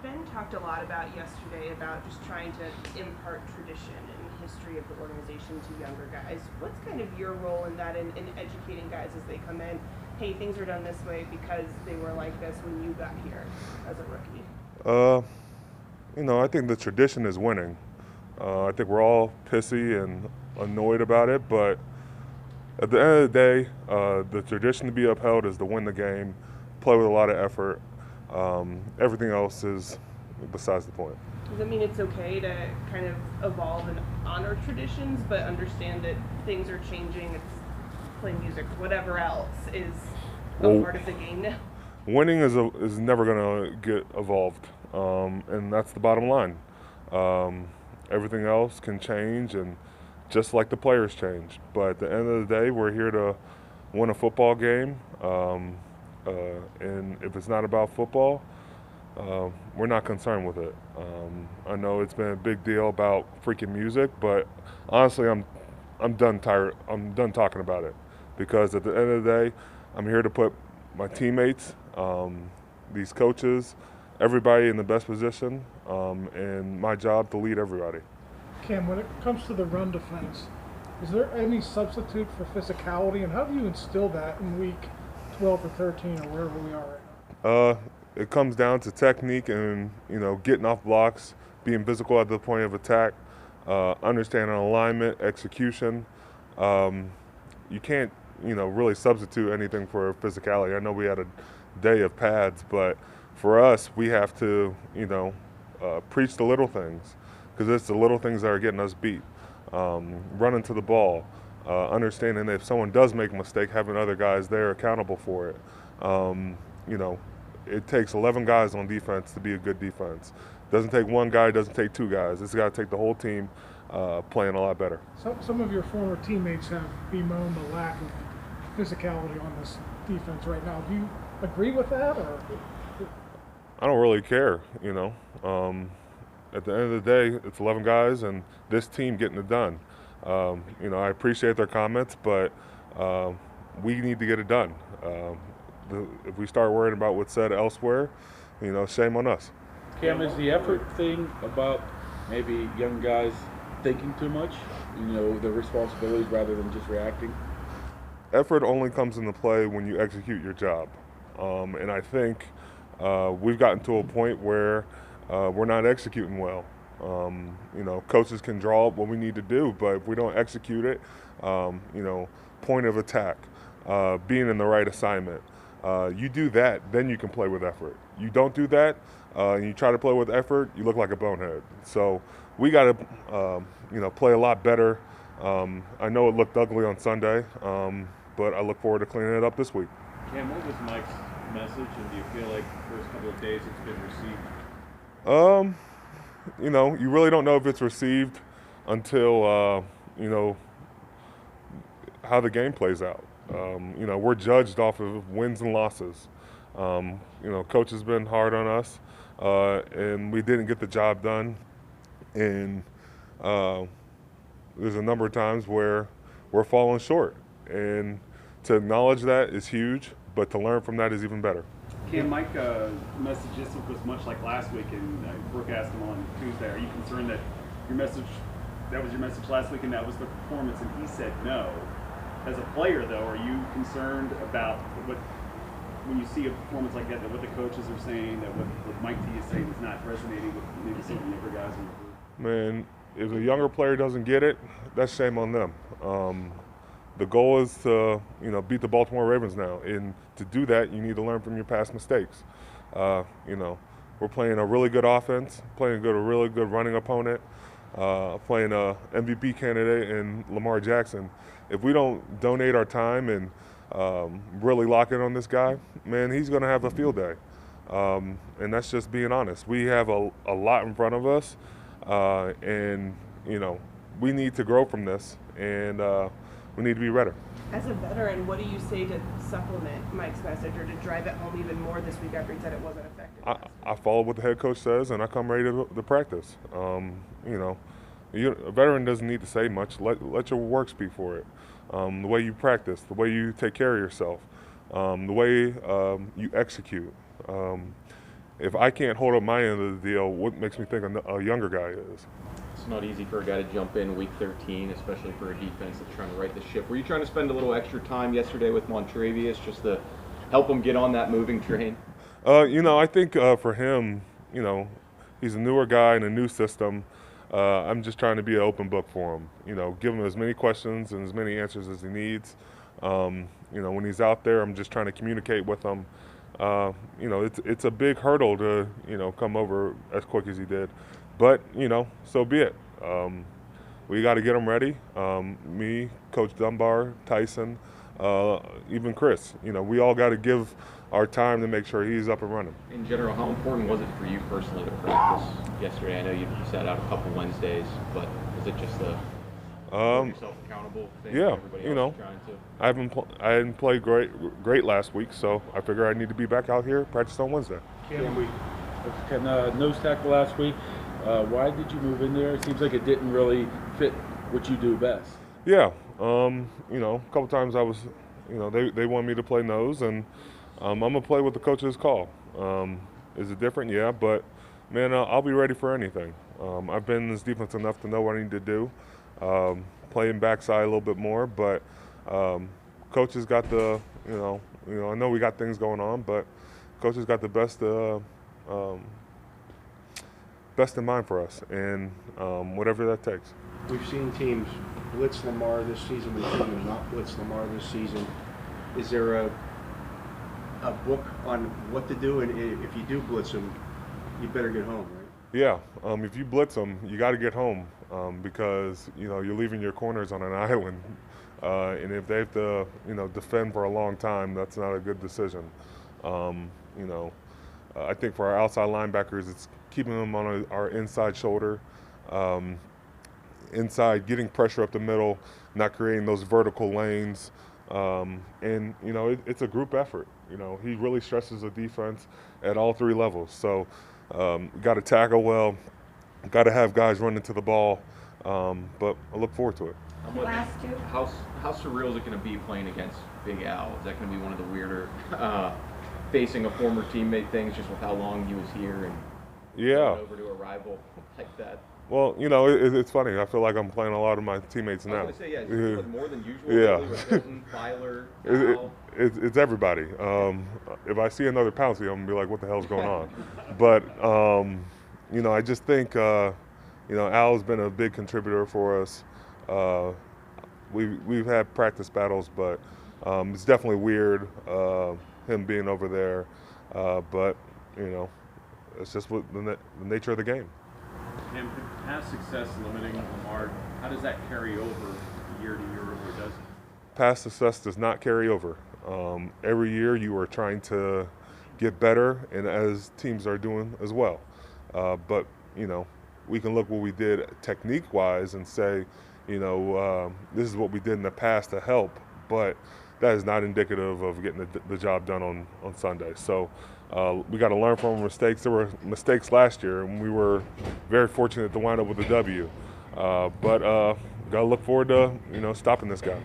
Ben talked a lot about yesterday about just trying to impart tradition and history of the organization to younger guys. What's kind of your role in that, in educating guys as they come in? Hey, things are done this way because they were like this when you got here as a rookie. I think the tradition is winning. I think we're all pissy and annoyed about it, but at the end of the day, the tradition to be upheld is to win the game, play with a lot of effort. Everything else is besides the point. Does that mean it's okay to kind of evolve and honor traditions, but understand that things are changing? It's playing music, whatever else is a part of the game now. Winning is never going to get evolved, and that's the bottom line. Everything else can change, and just like the players change. But at the end of the day, we're here to win a football game, and if it's not about football, we're not concerned with it. I know it's been a big deal about freaking music, but honestly, I'm done tired. I'm done talking about it, because at the end of the day, I'm here to put my teammates, these coaches, everybody in the best position, and my job to lead everybody. Cam, when it comes to the run defense, is there any substitute for physicality, and how do you instill that in week 12 or 13 or wherever we are right now? It comes down to technique and getting off blocks, being physical at the point of attack, understanding alignment, execution. You can't really substitute anything for physicality. I know we had a day of pads, but for us, we have to preach the little things, because it's the little things that are getting us beat. Running to the ball, understanding that if someone does make a mistake, having other guys there accountable for it. It takes 11 guys on defense to be a good defense. It doesn't take one guy, it doesn't take two guys. It's got to take the whole team playing a lot better. Some of your former teammates have bemoaned the lack of physicality on this defense right now. Do you agree with that, or? I don't really care, At the end of the day, it's 11 guys and this team getting it done. I appreciate their comments, but we need to get it done. If we start worrying about what's said elsewhere, shame on us. Cam, is the effort thing about maybe young guys thinking too much, the responsibilities rather than just reacting? Effort only comes into play when you execute your job. And I think we've gotten to a point where we're not executing well. Coaches can draw up what we need to do, but if we don't execute it, point of attack, being in the right assignment, you do that, then you can play with effort. You don't do that, and you try to play with effort, you look like a bonehead. So we got to, play a lot better. I know it looked ugly on Sunday, but I look forward to cleaning it up this week. Cam, what was Mike's message, and do you feel like the first couple of days it's been received? You really don't know if it's received until, how the game plays out. We're judged off of wins and losses. Coach has been hard on us, and we didn't get the job done. And there's a number of times where we're falling short. And to acknowledge that is huge, but to learn from that is even better. Cam, Mike message this was much like last week, and Brooke asked him on Tuesday, are you concerned that that was your message last week and that was the performance? And he said no. As a player, though, are you concerned about when you see a performance like that what the coaches are saying, that what Mike T is saying is not resonating with maybe some of the younger guys in the group? Man, if a younger player doesn't get it, that's shame on them. The goal is to, beat the Baltimore Ravens now, and to do that, you need to learn from your past mistakes. We're playing a really good offense, playing a really good running opponent, playing a MVP candidate in Lamar Jackson. If we don't donate our time and really lock in on this guy, man, he's going to have a field day. And that's just being honest. We have a lot in front of us, and we need to grow from this, and we need to be better. As a veteran, what do you say to supplement Mike's message or to drive it home even more this week after he said it wasn't effective? I follow what the head coach says, and I come ready to practice. A veteran doesn't need to say much. Let your work speak for it. The way you practice, the way you take care of yourself, the way you execute. if I can't hold up my end of the deal, what makes me think a younger guy is? It's not easy for a guy to jump in week 13, especially for a defense that's trying to right the ship. Were you trying to spend a little extra time yesterday with Montrevious just to help him get on that moving train? I think for him, he's a newer guy in a new system. I'm just trying to be an open book for him. Give him as many questions and as many answers as he needs. When he's out there, I'm just trying to communicate with him. It's a big hurdle to come over as quick as he did, but so be it. We got to get him ready. Me, Coach Dunbar, Tyson, even Chris. We all got to give our time to make sure he's up and running. In general, how important was it for you personally to practice yesterday? I know you sat out a couple Wednesdays, but was it just a hold yourself accountable thing? Yeah, Everybody else is trying to? I didn't play great last week, so I figure I need to be back out here practice on Wednesday. Nose tackle last week. Why did you move in there? It seems like it didn't really fit what you do best. Yeah, a couple times I was, they wanted me to play nose, and I'm gonna play what the coaches call. Is it different? Yeah, but man, I'll be ready for anything. I've been in this defense enough to know what I need to do. Playing backside a little bit more, but coaches got the, I know we got things going on, but coaches got the best in mind for us, and whatever that takes. We've seen teams blitz Lamar this season. We've seen them not blitz Lamar this season. Is there a book on what to do? And if you do blitz him, you better get home, right? Yeah, if you blitz them, you got to get home because you're leaving your corners on an island, and if they have to defend for a long time, that's not a good decision. I think for our outside linebackers, it's keeping them on our inside shoulder, inside, getting pressure up the middle, not creating those vertical lanes, and it's a group effort. He really stresses the defense at all three levels. So. Got to tackle well, got to have guys running to the ball, but I look forward to it. How surreal is it going to be playing against Big Al? Is that going to be one of the weirder facing a former teammate things, just with how long he was here and going over to a rival like that? Well, it's funny. I feel like I'm playing a lot of my teammates now. I was going to say, yeah, more than usual. Yeah. With Hilton, Filer, Al. It's everybody. If I see another Pouncey, I'm going to be like, what the hell's going on? But, I just think, Al's been a big contributor for us. We've had practice battles, but it's definitely weird, him being over there. But, it's just what the nature of the game. Tim, past success limiting Lamar, how does that carry over year to year, or does it? Past success does not carry over. Every year you are trying to get better, and as teams are doing as well. But we can look what we did technique-wise and say, this is what we did in the past to help, but that is not indicative of getting the job done on Sunday. So we got to learn from our mistakes. There were mistakes last year, and we were very fortunate to wind up with a W. But got to look forward to stopping this guy.